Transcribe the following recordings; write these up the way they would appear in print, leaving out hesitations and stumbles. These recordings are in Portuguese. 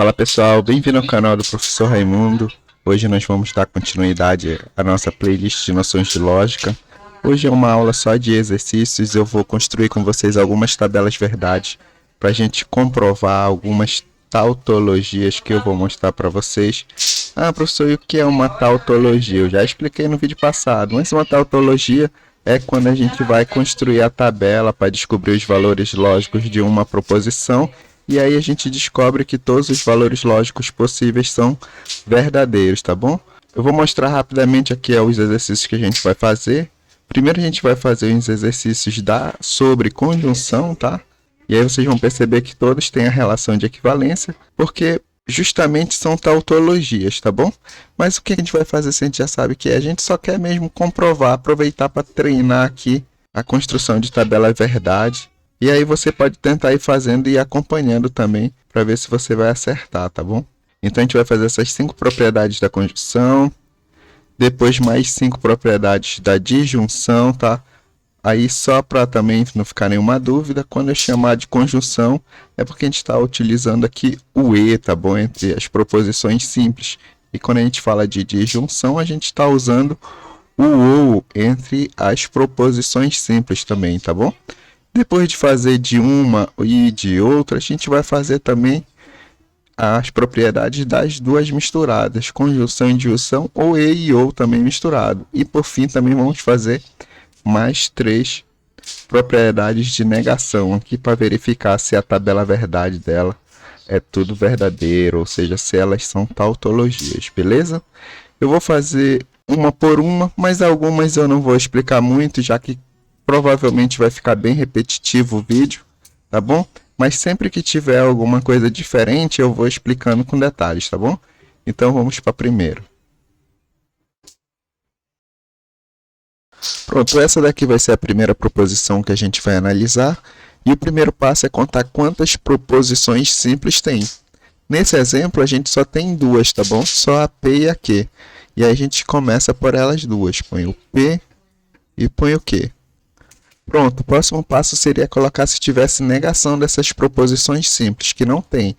Fala pessoal, bem-vindo ao canal do Professor Raimundo. Hoje nós vamos dar continuidade à nossa playlist de noções de lógica. Hoje é uma aula só de exercícios, eu vou construir com vocês algumas tabelas verdades para a gente comprovar algumas tautologias que eu vou mostrar para vocês. Ah, professor, e o que é uma tautologia? Eu já expliquei no vídeo passado, mas uma tautologia é quando a gente vai construir a tabela para descobrir os valores lógicos de uma proposição. E aí a gente descobre que todos os valores lógicos possíveis são verdadeiros, tá bom? Eu vou mostrar rapidamente aqui os exercícios que a gente vai fazer. Primeiro a gente vai fazer uns exercícios sobre conjunção, tá? E aí vocês vão perceber que todos têm a relação de equivalência, porque justamente são tautologias, tá bom? Mas o que a gente vai fazer se a gente já sabe que é? A gente só quer mesmo comprovar, aproveitar para treinar aqui a construção de tabela verdade. E aí você pode tentar ir fazendo e ir acompanhando também, para ver se você vai acertar, tá bom? Então a gente vai fazer essas 5 propriedades da conjunção, depois mais 5 propriedades da disjunção, tá? Aí só para também não ficar nenhuma dúvida, quando eu chamar de conjunção, é porque a gente está utilizando aqui o e, tá bom? Entre as proposições simples. E quando a gente fala de disjunção, a gente está usando o ou entre as proposições simples também, tá bom? Depois de fazer de uma e de outra, a gente vai fazer também as propriedades das duas misturadas, conjunção e disjunção, ou e ou também misturado. E por fim também vamos fazer mais 3 propriedades de negação aqui para verificar se a tabela verdade dela é tudo verdadeiro, ou seja, se elas são tautologias, beleza? Eu vou fazer uma por uma, mas algumas eu não vou explicar muito, já que provavelmente vai ficar bem repetitivo o vídeo, tá bom? Mas sempre que tiver alguma coisa diferente, eu vou explicando com detalhes, tá bom? Então vamos para a primeira. Pronto, essa daqui vai ser a primeira proposição que a gente vai analisar. E o primeiro passo é contar quantas proposições simples tem. Nesse exemplo, a gente só tem duas, tá bom? Só a P e a Q. E aí a gente começa por elas duas. Põe o P e põe o Q. Pronto, o próximo passo seria colocar se tivesse negação dessas proposições simples, que não tem.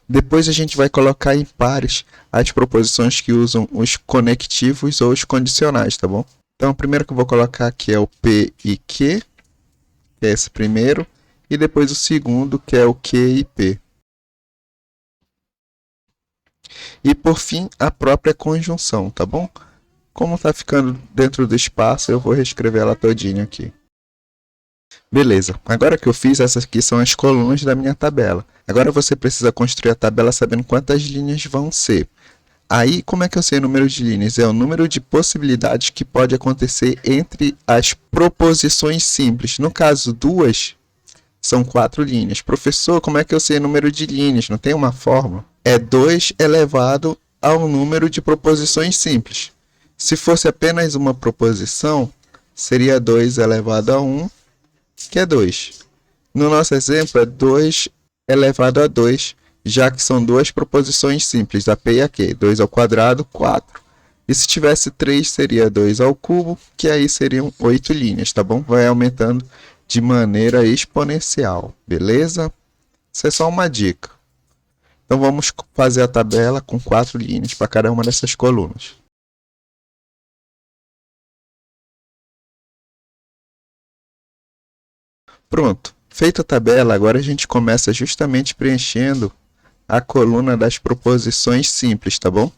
Depois a gente vai colocar em pares as proposições que usam os conectivos ou os condicionais, tá bom? Então, o primeiro que eu vou colocar aqui é o P e Q, que é esse primeiro, e depois o segundo, que é o Q e P. E por fim, a própria conjunção, tá bom? Como está ficando dentro do espaço, eu vou reescrever ela todinha aqui. Beleza, agora que eu fiz, essas aqui são as colunas da minha tabela. Agora você precisa construir a tabela sabendo quantas linhas vão ser. Aí, como é que eu sei o número de linhas? É o número de possibilidades que pode acontecer entre as proposições simples. No caso, duas, são 4 linhas. Professor, como é que eu sei o número de linhas? Não tem uma fórmula? É 2 elevado ao número de proposições simples. Se fosse apenas uma proposição, seria 2 elevado a 1, que é 2. No nosso exemplo, é 2 elevado a 2, já que são duas proposições simples, a P e a Q. 2 ao quadrado, 4. E se tivesse 3, seria 2 ao cubo, que aí seriam 8 linhas, tá bom? Vai aumentando de maneira exponencial, beleza? Isso é só uma dica. Então, vamos fazer a tabela com 4 linhas para cada uma dessas colunas. Pronto. Feita a tabela, agora a gente começa justamente preenchendo a coluna das proposições simples, tá bom?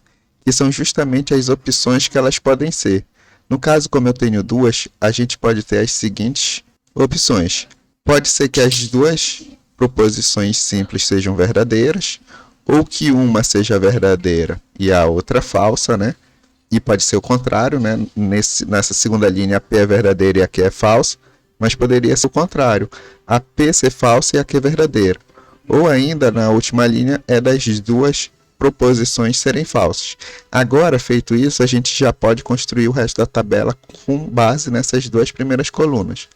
Que são justamente as opções que elas podem ser. No caso, como eu tenho duas, a gente pode ter as seguintes opções. Pode ser que as duas proposições simples sejam verdadeiras, ou que uma seja verdadeira e a outra falsa, né? E pode ser o contrário, né? Nessa segunda linha, a P é verdadeira e a Q é falsa, mas poderia ser o contrário, a P ser falsa e a Q verdadeira. Ou ainda, na última linha, é das duas proposições serem falsas. Agora, feito isso, a gente já pode construir o resto da tabela com base nessas duas primeiras colunas.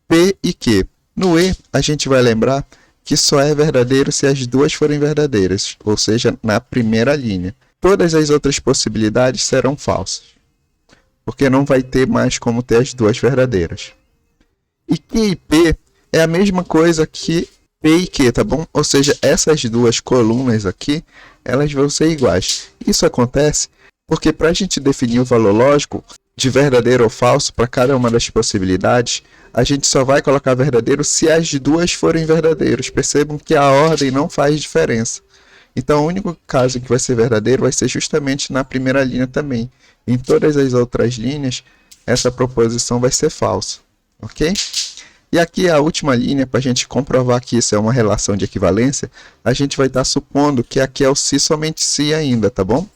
P e Q. No E, a gente vai lembrar que só é verdadeiro se as duas forem verdadeiras, ou seja, na primeira linha. Todas as outras possibilidades serão falsas, porque não vai ter mais como ter as duas verdadeiras. E Q e P é a mesma coisa que P e Q, tá bom? Ou seja, essas duas colunas aqui, elas vão ser iguais. Isso acontece porque para a gente definir o valor lógico de verdadeiro ou falso para cada uma das possibilidades, a gente só vai colocar verdadeiro se as duas forem verdadeiras. Percebam que a ordem não faz diferença. Então, o único caso que vai ser verdadeiro vai ser justamente na primeira linha também. Em todas as outras linhas, essa proposição vai ser falsa, ok? E aqui a última linha, para a gente comprovar que isso é uma relação de equivalência, a gente vai estar supondo que aqui é o se somente se ainda, tá bom?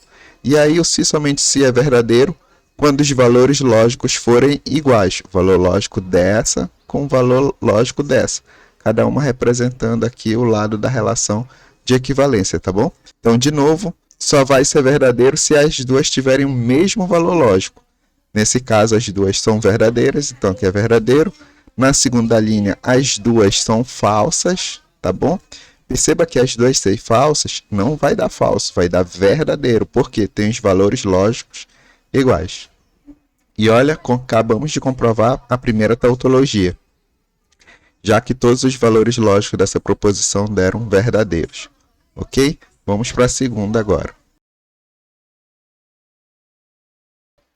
E aí o se somente se é verdadeiro quando os valores lógicos forem iguais. O valor lógico dessa com o valor lógico dessa. Cada uma representando aqui o lado da relação de equivalência, tá bom? Então, de novo, só vai ser verdadeiro se as duas tiverem o mesmo valor lógico. Nesse caso, as duas são verdadeiras, então aqui é verdadeiro. Na segunda linha, as duas são falsas, tá bom? Perceba que as duas serem falsas não vai dar falso, vai dar verdadeiro, porque tem os valores lógicos iguais. E olha, acabamos de comprovar a primeira tautologia, já que todos os valores lógicos dessa proposição deram verdadeiros. Ok? Vamos para a segunda agora.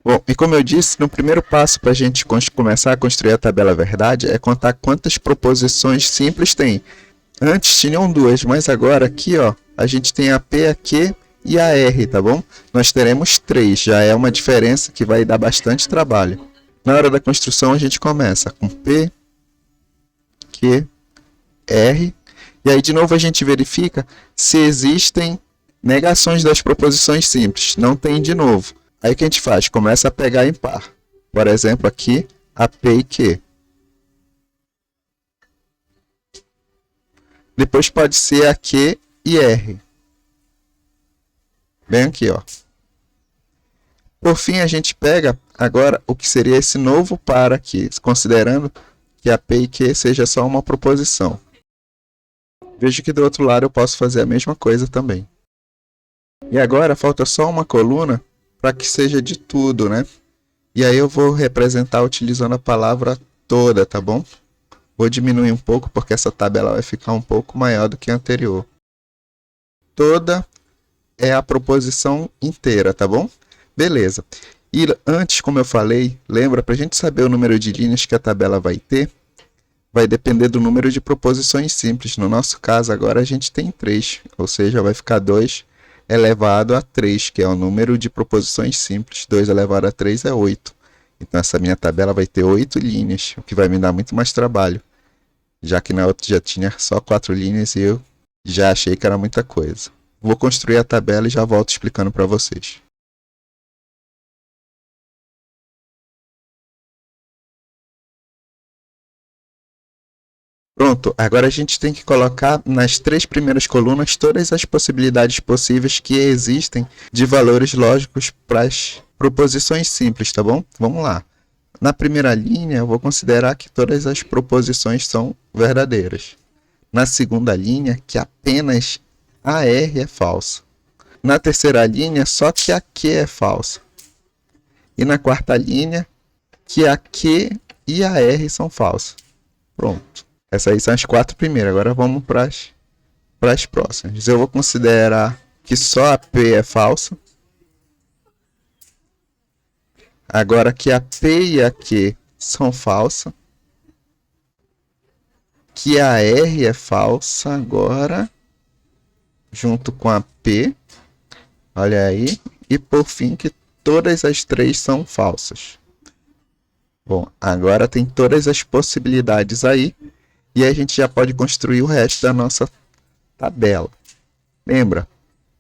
Bom, e como eu disse, no primeiro passo para a gente começar a construir a tabela verdade é contar quantas proposições simples tem. Antes tinham duas, mas agora aqui ó, a gente tem a P, a Q e a R, tá bom? Nós teremos três, já é uma diferença que vai dar bastante trabalho. Na hora da construção a gente começa com P, Q, R, e aí de novo a gente verifica se existem negações das proposições simples. Não tem de novo. Aí o que a gente faz? Começa a pegar em par. Por exemplo, aqui, a P e Q. Depois pode ser a Q e R. Bem aqui, ó. Por fim, a gente pega agora o que seria esse novo par aqui, considerando que a P e Q seja só uma proposição. Veja que do outro lado eu posso fazer a mesma coisa também. E agora falta só uma coluna para que seja de tudo, né? E aí eu vou representar utilizando a palavra toda, tá bom? Vou diminuir um pouco porque essa tabela vai ficar um pouco maior do que a anterior. Toda é a proposição inteira, tá bom? Beleza. E antes, como eu falei, lembra, para a gente saber o número de linhas que a tabela vai ter, vai depender do número de proposições simples. No nosso caso, agora a gente tem 3, ou seja, vai ficar 2 elevado a 3, que é o número de proposições simples. 2 elevado a 3 é 8. Então, essa minha tabela vai ter 8 linhas, o que vai me dar muito mais trabalho, já que na outra já tinha só 4 linhas e eu já achei que era muita coisa. Vou construir a tabela e já volto explicando para vocês. Pronto, agora a gente tem que colocar nas 3 primeiras colunas todas as possibilidades possíveis que existem de valores lógicos para as proposições simples, tá bom? Vamos lá. Na primeira linha, eu vou considerar que todas as proposições são verdadeiras. Na segunda linha, que apenas a R é falsa. Na terceira linha, só que a Q é falsa. E na quarta linha, que a Q e a R são falsas. Pronto. Essas aí são as 4 primeiras. Agora vamos para as próximas. Eu vou considerar que só a P é falsa. Agora que a P e a Q são falsas. Que a R é falsa agora. Junto com a P. Olha aí. E por fim que todas as 3 são falsas. Bom, agora tem todas as possibilidades aí. E aí a gente já pode construir o resto da nossa tabela. Lembra?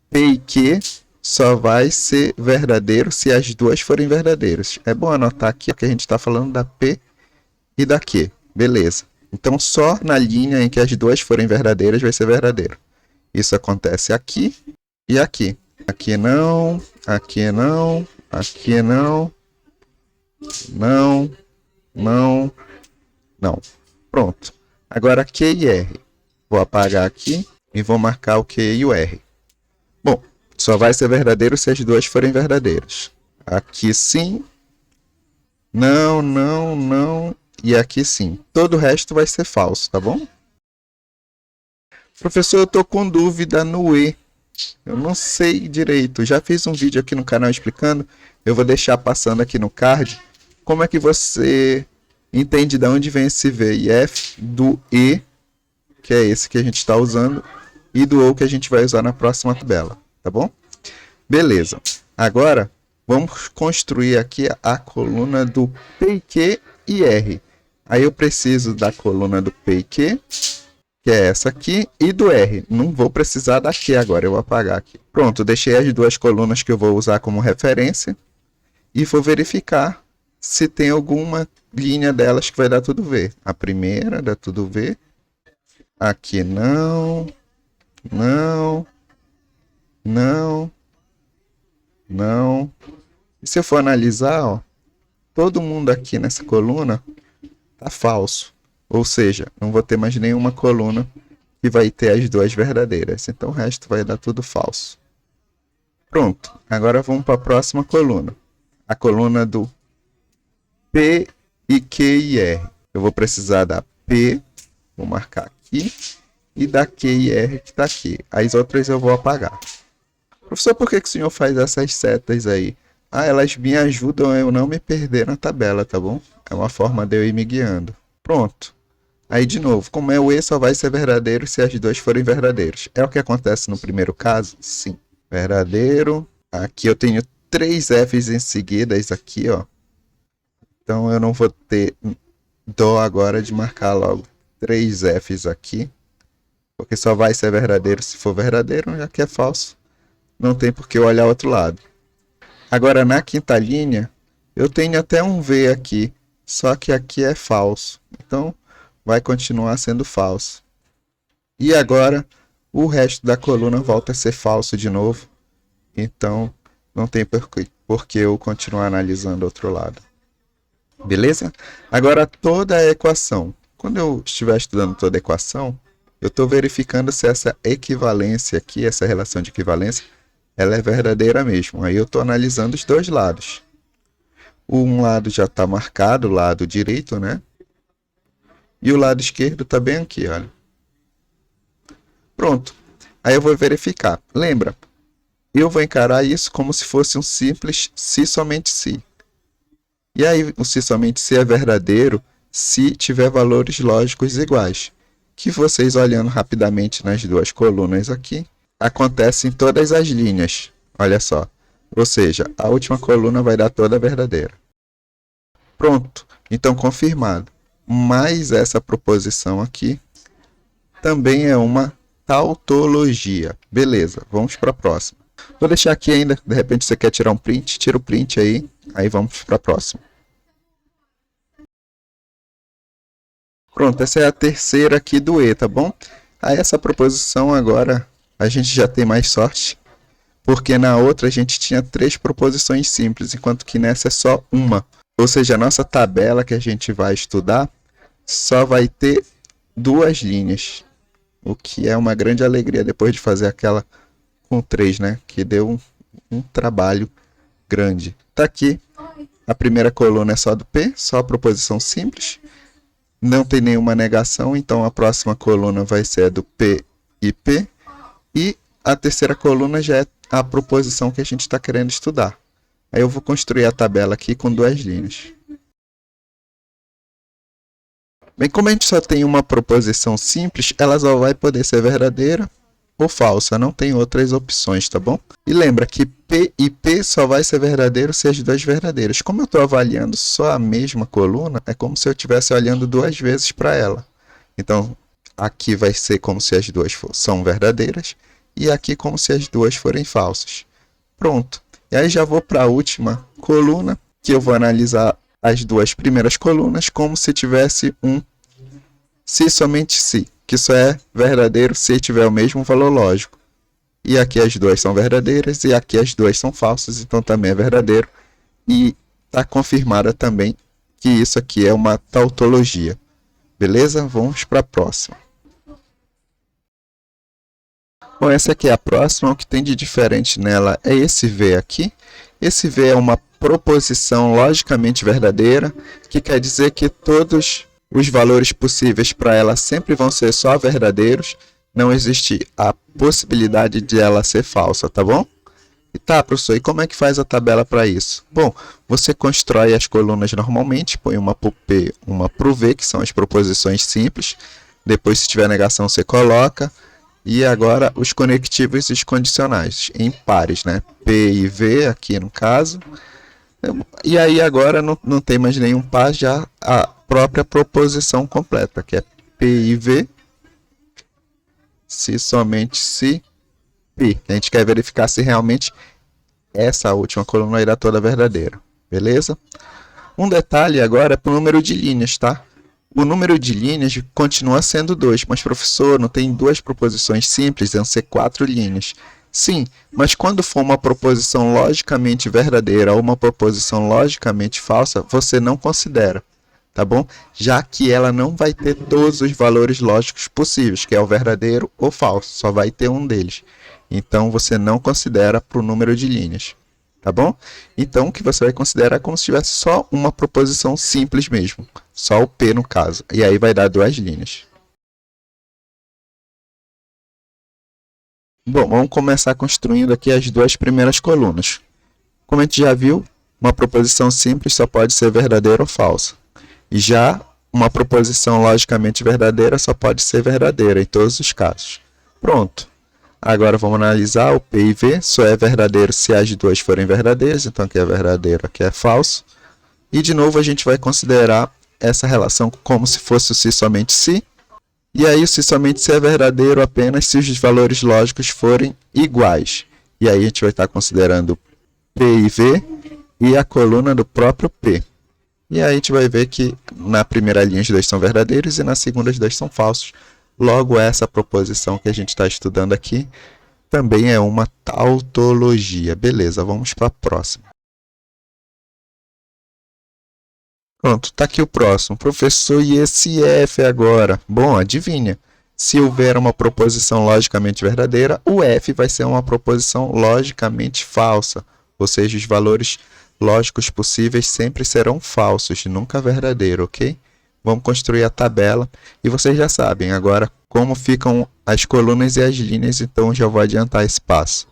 P e Q só vai ser verdadeiro se as duas forem verdadeiras. É bom anotar aqui que a gente está falando da P e da Q. Beleza. Então, só na linha em que as duas forem verdadeiras vai ser verdadeiro. Isso acontece aqui e aqui. Aqui não, aqui não, aqui não, não, não, não. Pronto. Agora Q e R. Vou apagar aqui e vou marcar o Q e o R. Bom, só vai ser verdadeiro se as duas forem verdadeiras. Aqui sim. Não, não, não. E aqui sim. Todo o resto vai ser falso, tá bom? Professor, eu tô com dúvida no E. Eu não sei direito. Já fiz um vídeo aqui no canal explicando. Eu vou deixar passando aqui no card. Como é que você entende de onde vem esse V e F do E, que é esse que a gente está usando, e do O que a gente vai usar na próxima tabela, tá bom? Beleza. Agora, vamos construir aqui a coluna do P, Q e R. Aí eu preciso da coluna do P e Q, que é essa aqui, e do R. Não vou precisar da Q agora, eu vou apagar aqui. Pronto, deixei as duas colunas que eu vou usar como referência e vou verificar se tem alguma linha delas que vai dar tudo V. A primeira dá tudo V. Aqui não. Não. Não. Não. E se eu for analisar, ó, todo mundo aqui nessa coluna tá falso. Ou seja, não vou ter mais nenhuma coluna que vai ter as duas verdadeiras. Então o resto vai dar tudo falso. Pronto. Agora vamos para a próxima coluna. A coluna do P e Q e R. Eu vou precisar da P, vou marcar aqui, e da Q e R que está aqui. As outras eu vou apagar. Professor, por que o senhor faz essas setas aí? Ah, elas me ajudam a eu não me perder na tabela, tá bom? É uma forma de eu ir me guiando. Pronto. Aí, de novo, como é o E, só vai ser verdadeiro se as duas forem verdadeiros. É o que acontece no primeiro caso? Sim. Verdadeiro. Aqui eu tenho 3 Fs em seguidas aqui, ó. Então eu não vou ter dó agora de marcar logo 3 Fs aqui. Porque só vai ser verdadeiro se for verdadeiro, já que é falso. Não tem por que eu olhar outro lado. Agora na quinta linha, eu tenho até um V aqui. Só que aqui é falso. Então vai continuar sendo falso. E agora o resto da coluna volta a ser falso de novo. Então não tem por que eu continuar analisando outro lado. Beleza? Agora toda a equação. Quando eu estiver estudando toda a equação, eu estou verificando se essa equivalência aqui, essa relação de equivalência, ela é verdadeira mesmo. Aí eu estou analisando os dois lados. Um lado já está marcado, o lado direito, né? E o lado esquerdo está bem aqui, olha. Pronto. Aí eu vou verificar. Lembra? Eu vou encarar isso como se fosse um simples se somente se. E aí o se somente se é verdadeiro se tiver valores lógicos iguais. Que vocês olhando rapidamente nas duas colunas aqui, acontece em todas as linhas. Olha só. Ou seja, a última coluna vai dar toda verdadeira. Pronto. Então confirmado. Mas essa proposição aqui também é uma tautologia. Beleza, vamos para a próxima. Vou deixar aqui ainda, de repente você quer tirar um print, tira o print aí vamos para a próxima. Pronto, essa é a terceira aqui do E, tá bom? Aí essa proposição agora a gente já tem mais sorte, porque na outra a gente tinha 3 proposições simples, enquanto que nessa é só uma. Ou seja, a nossa tabela que a gente vai estudar só vai ter 2 linhas, o que é uma grande alegria depois de fazer aquela com 3, né? Que deu um trabalho grande. Tá aqui, a primeira coluna é só do P, só a proposição simples. Não tem nenhuma negação, então a próxima coluna vai ser do P e P. E a terceira coluna já é a proposição que a gente está querendo estudar. Aí eu vou construir a tabela aqui com 2 linhas. Bem, como a gente só tem uma proposição simples, ela só vai poder ser verdadeira ou falsa, não tem outras opções, tá bom? E lembra que P e P só vai ser verdadeiro se as duas verdadeiras. Como eu estou avaliando só a mesma coluna, é como se eu estivesse olhando 2 vezes para ela. Então, aqui vai ser como se as duas são verdadeiras e aqui como se as duas forem falsas. Pronto. E aí já vou para a última coluna, que eu vou analisar as 2 primeiras colunas como se tivesse um se somente se, que só é verdadeiro se tiver o mesmo valor lógico. E aqui as 2 são verdadeiras e aqui as 2 são falsas, então também é verdadeiro. E está confirmada também que isso aqui é uma tautologia. Beleza? Vamos para a próxima. Bom, essa aqui é a próxima. O que tem de diferente nela é esse V aqui. Esse V é uma proposição logicamente verdadeira, que quer dizer que todos os valores possíveis para ela sempre vão ser só verdadeiros. não existe a possibilidade de ela ser falsa, tá bom? E tá, professor, e como é que faz a tabela para isso? Bom, você constrói as colunas normalmente, põe uma para o P, uma para o V, que são as proposições simples. Depois, se tiver negação, você coloca. E agora, os conectivos e os condicionais, em pares, né? P e V, aqui no caso. E aí, agora, não tem mais nenhum par, já a própria proposição completa, que é P e V, se somente se P. A gente quer verificar se realmente essa última coluna irá toda verdadeira. Beleza? Um detalhe agora é para o número de linhas, tá? O número de linhas continua sendo 2, mas professor, não tem duas proposições simples, vão ser 4 linhas. Sim, mas quando for uma proposição logicamente verdadeira ou uma proposição logicamente falsa, você não considera, tá bom? Já que ela não vai ter todos os valores lógicos possíveis, que é o verdadeiro ou falso, só vai ter um deles. Então, você não considera para o número de linhas, tá bom? Então, o que você vai considerar é como se tivesse só uma proposição simples mesmo, só o P no caso, e aí vai dar 2 linhas. Bom, vamos começar construindo aqui as 2 primeiras colunas. Como a gente já viu, uma proposição simples só pode ser verdadeira ou falsa. E já uma proposição logicamente verdadeira só pode ser verdadeira em todos os casos. Pronto. Agora vamos analisar o P e V. Só é verdadeiro se as duas forem verdadeiras. Então aqui é verdadeiro, aqui é falso. E de novo a gente vai considerar essa relação como se fosse o se somente se. E aí o se somente se é verdadeiro apenas se os valores lógicos forem iguais. E aí a gente vai estar considerando P e V e a coluna do próprio P. E aí a gente vai ver que na primeira linha os dois são verdadeiros e na segunda os dois são falsos. Logo, essa proposição que a gente está estudando aqui também é uma tautologia. Beleza, vamos para a próxima. Pronto, está aqui o próximo. Professor, e esse F agora? Bom, adivinha. Se houver uma proposição logicamente verdadeira, o F vai ser uma proposição logicamente falsa. Ou seja, os valores lógicos possíveis sempre serão falsos, nunca verdadeiro, ok? Vamos construir a tabela e vocês já sabem agora como ficam as colunas e as linhas, então já vou adiantar esse passo.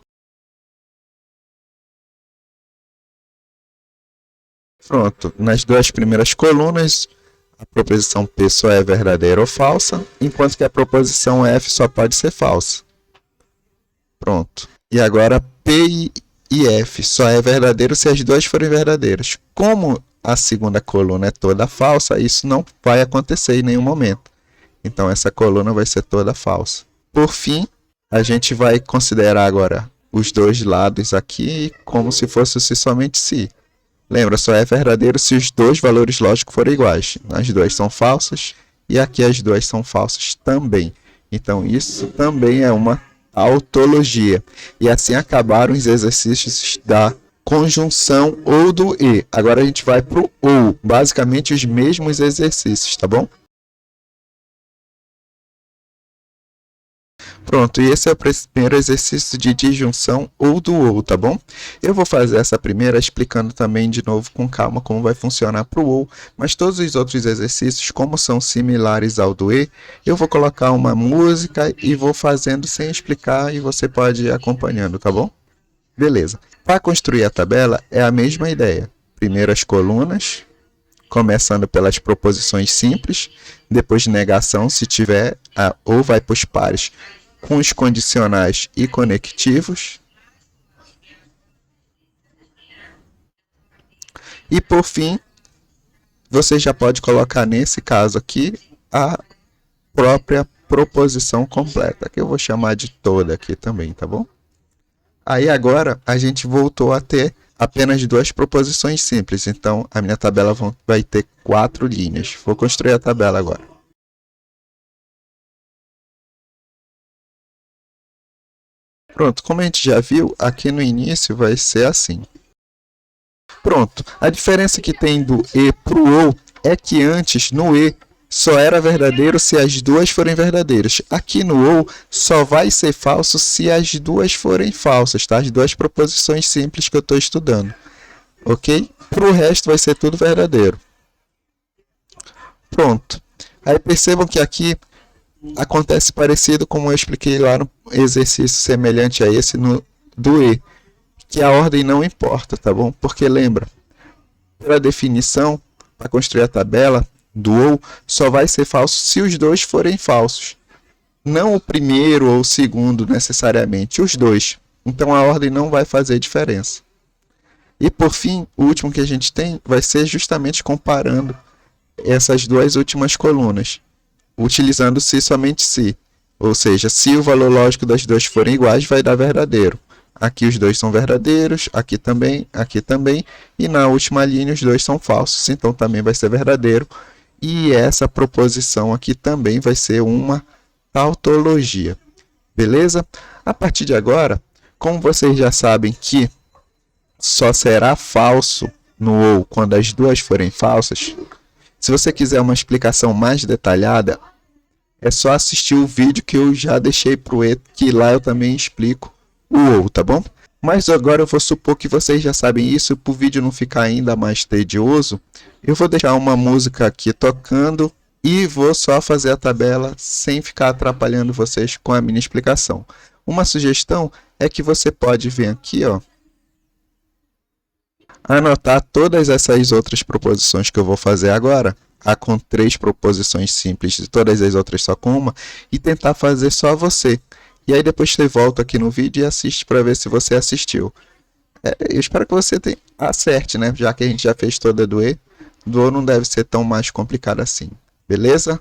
Pronto, nas 2 primeiras colunas, a proposição P só é verdadeira ou falsa, enquanto que a proposição F só pode ser falsa. Pronto. E agora P e F só é verdadeiro se as duas forem verdadeiras. Como a segunda coluna é toda falsa, isso não vai acontecer em nenhum momento. Então, essa coluna vai ser toda falsa. Por fim, a gente vai considerar agora os dois lados aqui como se fosse se somente se. Lembra, só é verdadeiro se os dois valores lógicos forem iguais. As duas são falsas e aqui as duas são falsas também. Então, isso também é uma tautologia. E assim acabaram os exercícios da conjunção ou do e. Agora a gente vai para o ou. Basicamente os mesmos exercícios, tá bom? Pronto, e esse é o primeiro exercício de disjunção ou do ou, tá bom? Eu vou fazer essa primeira explicando também de novo com calma como vai funcionar para o ou, mas todos os outros exercícios, como são similares ao do e, eu vou colocar uma música e vou fazendo sem explicar e você pode ir acompanhando, tá bom? Beleza. Para construir a tabela é a mesma ideia. Primeiro as colunas, começando pelas proposições simples, depois negação se tiver, ou vai para os pares com os condicionais e conectivos. E por fim, você já pode colocar nesse caso aqui a própria proposição completa, que eu vou chamar de toda aqui também, tá bom? Aí agora a gente voltou a ter apenas 2 proposições simples, então a minha tabela vai ter 4 linhas. Vou construir a tabela agora. Pronto, como a gente já viu, aqui no início vai ser assim. Pronto, a diferença que tem do e para o ou é que antes, no e, só era verdadeiro se as duas forem verdadeiras. Aqui no ou, só vai ser falso se as duas forem falsas, tá? As duas proposições simples que eu estou estudando. Ok? Para o resto vai ser tudo verdadeiro. Pronto. Aí percebam que aqui Acontece parecido como eu expliquei lá no exercício semelhante a esse do E, que a ordem não importa, tá bom? Porque lembra, pela definição, para construir a tabela do OU, só vai ser falso se os dois forem falsos. Não o primeiro ou o segundo necessariamente, os dois. Então a ordem não vai fazer diferença. E por fim, o último que a gente tem vai ser justamente comparando essas duas últimas colunas, utilizando se somente se. Ou seja, se o valor lógico das duas forem iguais, vai dar verdadeiro. Aqui os dois são verdadeiros, aqui também, e na última linha os dois são falsos, então também vai ser verdadeiro. E essa proposição aqui também vai ser uma tautologia. Beleza? A partir de agora, como vocês já sabem que só será falso no ou quando as duas forem falsas, se você quiser uma explicação mais detalhada, é só assistir o vídeo que eu já deixei para o E, que lá eu também explico o ou, tá bom? Mas agora eu vou supor que vocês já sabem isso, para o vídeo não ficar ainda mais tedioso, eu vou deixar uma música aqui tocando e vou só fazer a tabela sem ficar atrapalhando vocês com a minha explicação. Uma sugestão é que você pode vir aqui, ó, anotar todas essas outras proposições que eu vou fazer agora, com 3 proposições simples e todas as outras só com uma, e tentar fazer só você. E aí depois você volta aqui no vídeo e assiste para ver se você assistiu. Eu espero que você acerte, né? Já que a gente já fez toda do E, do O não deve ser tão mais complicado assim. Beleza?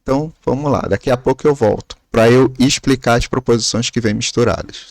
Então vamos lá, daqui a pouco eu volto para eu explicar as proposições que vêm misturadas.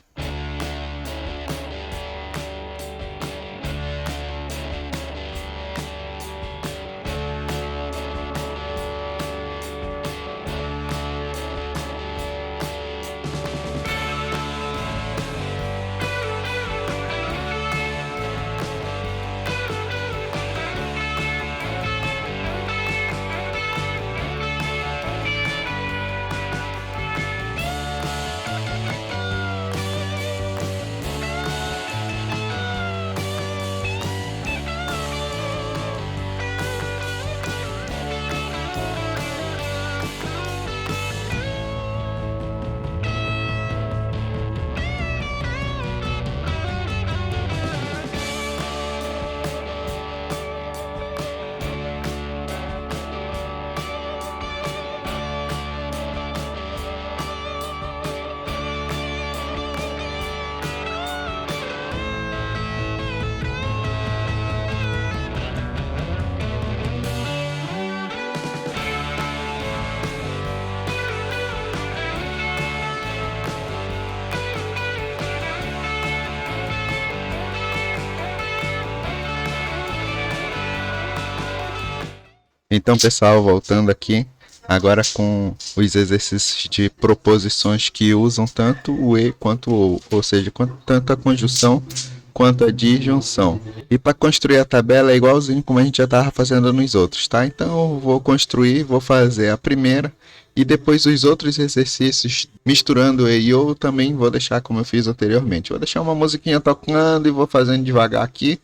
Então, pessoal, voltando aqui, agora com os exercícios de proposições que usam tanto o E quanto o ou seja, tanto a conjunção quanto a disjunção. E para construir a tabela é igualzinho como a gente já estava fazendo nos outros, tá? Então eu vou construir, vou fazer a primeira e depois os outros exercícios misturando E e O também vou deixar como eu fiz anteriormente. Vou deixar uma musiquinha tocando e vou fazendo devagar aqui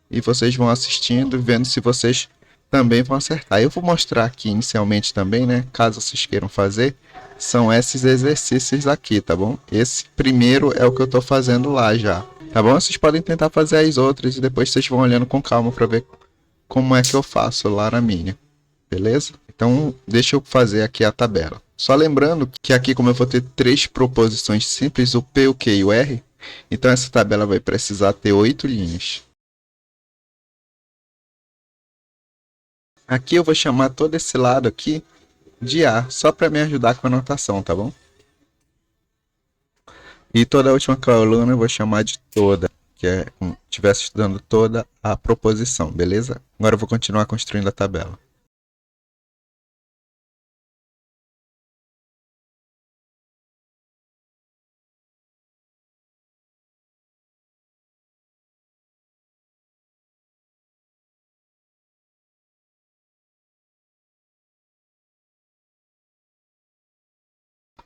e vocês vão assistindo, vendo se vocês também vão acertar. Eu vou mostrar aqui inicialmente também, né? Caso vocês queiram fazer, são esses exercícios aqui, tá bom? Esse primeiro é o que eu tô fazendo lá já, tá bom? Vocês podem tentar fazer as outras e depois vocês vão olhando com calma para ver como é que eu faço lá na minha, beleza? Então, deixa eu fazer aqui a tabela. Só lembrando que aqui, como eu vou ter 3 proposições simples, o P, o Q e o R, então essa tabela vai precisar ter 8 linhas. Aqui eu vou chamar todo esse lado aqui de A, só para me ajudar com a anotação, tá bom? E toda a última coluna eu vou chamar de toda, que é como se estivesse estudando toda a proposição, beleza? Agora eu vou continuar construindo a tabela.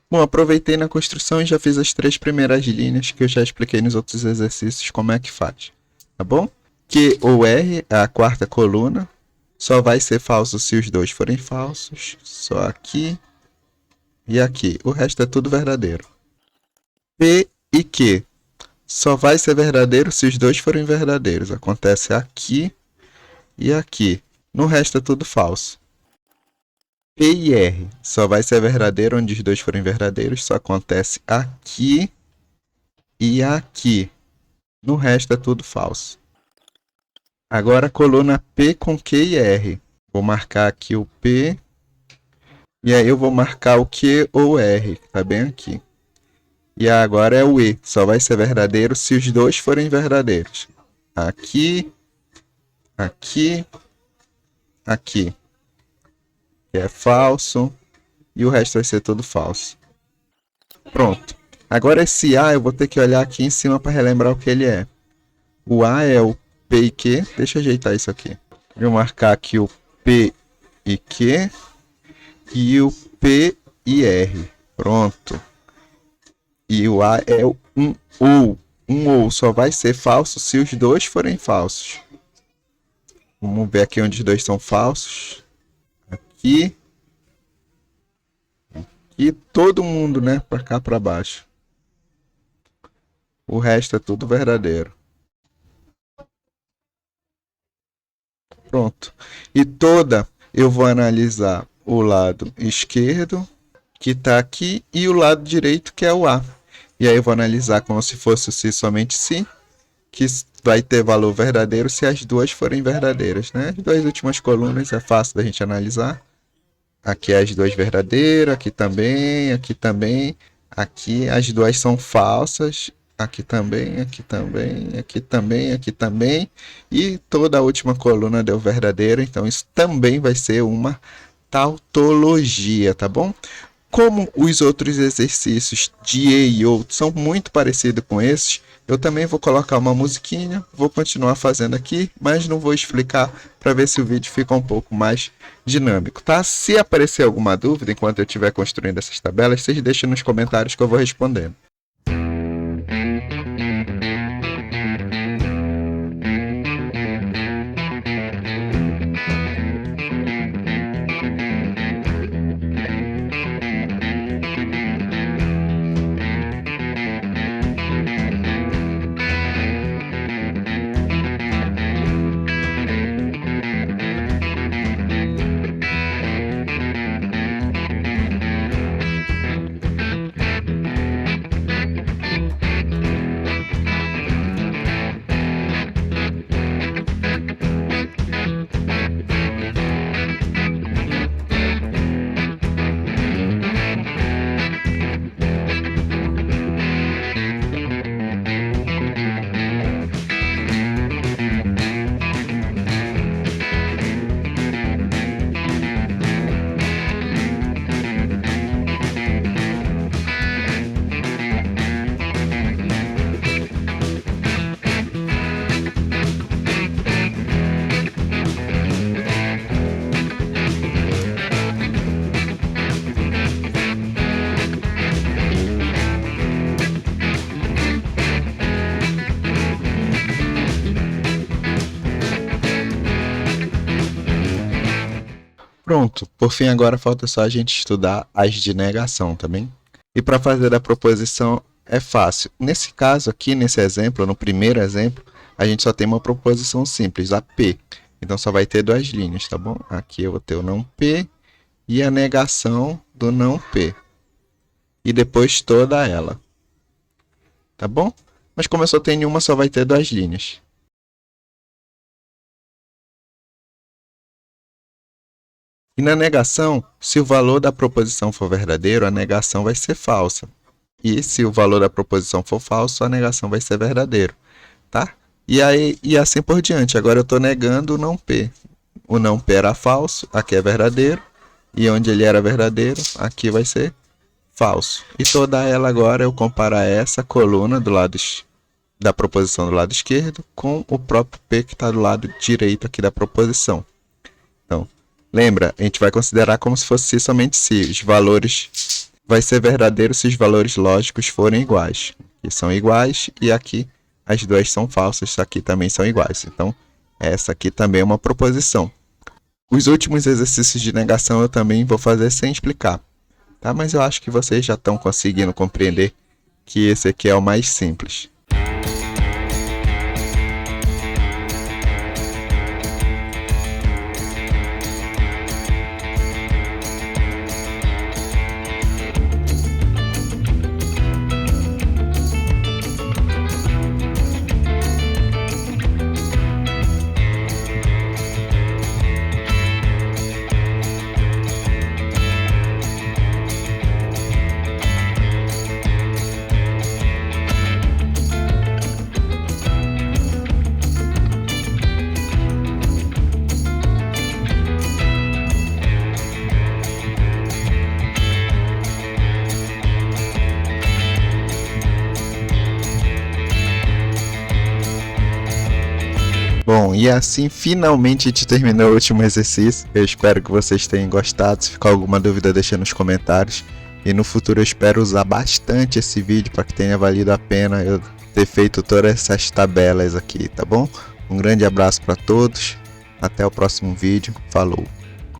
Bom, aproveitei na construção e já fiz as 3 primeiras linhas que eu já expliquei nos outros exercícios como é que faz, tá bom? Q ou R é a quarta coluna, só vai ser falso se os dois forem falsos, só aqui e aqui. O resto é tudo verdadeiro. P e Q só vai ser verdadeiro se os dois forem verdadeiros. Acontece aqui e aqui. No resto é tudo falso. P e R só vai ser verdadeiro onde os dois forem verdadeiros. Só acontece aqui e aqui. No resto é tudo falso. Agora a coluna P com Q e R. Vou marcar aqui o P. E aí eu vou marcar o Q ou o R, que está bem aqui. E agora é o E. Só vai ser verdadeiro se os dois forem verdadeiros. Aqui, aqui, aqui. Que é falso. E o resto vai ser tudo falso. Pronto. Agora esse A eu vou ter que olhar aqui em cima para relembrar o que ele é. O A é o P e Q. Deixa eu ajeitar isso aqui. Vou marcar aqui o P e Q. E o P e R. Pronto. E o A é um OU. Um OU só vai ser falso se os dois forem falsos. Vamos ver aqui onde os dois são falsos. Aqui. E todo mundo, né? Para cá, para baixo. O resto é tudo verdadeiro. Pronto. E toda eu vou analisar o lado esquerdo, que está aqui, e o lado direito, que é o A. E aí eu vou analisar como se fosse o se somente se, que vai ter valor verdadeiro se as duas forem verdadeiras, né? As duas últimas colunas é fácil da gente analisar. Aqui as duas verdadeiras, aqui também, aqui também. Aqui as duas são falsas. Aqui também, aqui também, aqui também, aqui também. E toda a última coluna deu verdadeiro, então isso também vai ser uma tautologia, tá bom? Como os outros exercícios de E e OU são muito parecidos com esses, eu também vou colocar uma musiquinha, vou continuar fazendo aqui, mas não vou explicar para ver se o vídeo fica um pouco mais dinâmico, tá? Se aparecer alguma dúvida enquanto eu estiver construindo essas tabelas, vocês deixem nos comentários que eu vou respondendo. Pronto, por fim agora falta só a gente estudar as de negação, tá bem? E para fazer a proposição é fácil. Nesse caso aqui, nesse exemplo, no primeiro exemplo, a gente só tem uma proposição simples, a P. Então só vai ter duas linhas, tá bom? Aqui eu vou ter o não P e a negação do não P. E depois toda ela. Tá bom? Mas como eu só tenho uma, só vai ter duas linhas. E na negação, se o valor da proposição for verdadeiro, a negação vai ser falsa. E se o valor da proposição for falso, a negação vai ser verdadeiro, tá? E assim por diante. Agora eu estou negando o não P. O não P era falso, aqui é verdadeiro. E onde ele era verdadeiro, aqui vai ser falso. E toda ela agora eu comparar essa coluna do lado da proposição do lado esquerdo com o próprio P que está do lado direito aqui da proposição. Então, lembra, a gente vai considerar como se fosse somente se. Os valores vai ser verdadeiro se os valores lógicos forem iguais. Aqui são iguais e aqui as duas são falsas, aqui também são iguais. Então, essa aqui também é uma proposição. Os últimos exercícios de negação eu também vou fazer sem explicar, tá? tá? Mas eu acho que vocês já estão conseguindo compreender que esse aqui é o mais simples. Bom, e assim finalmente a gente terminou o último exercício. Eu espero que vocês tenham gostado. Se ficar alguma dúvida, deixa nos comentários. E no futuro eu espero usar bastante esse vídeo para que tenha valido a pena eu ter feito todas essas tabelas aqui, tá bom? Um grande abraço para todos. Até o próximo vídeo. Falou!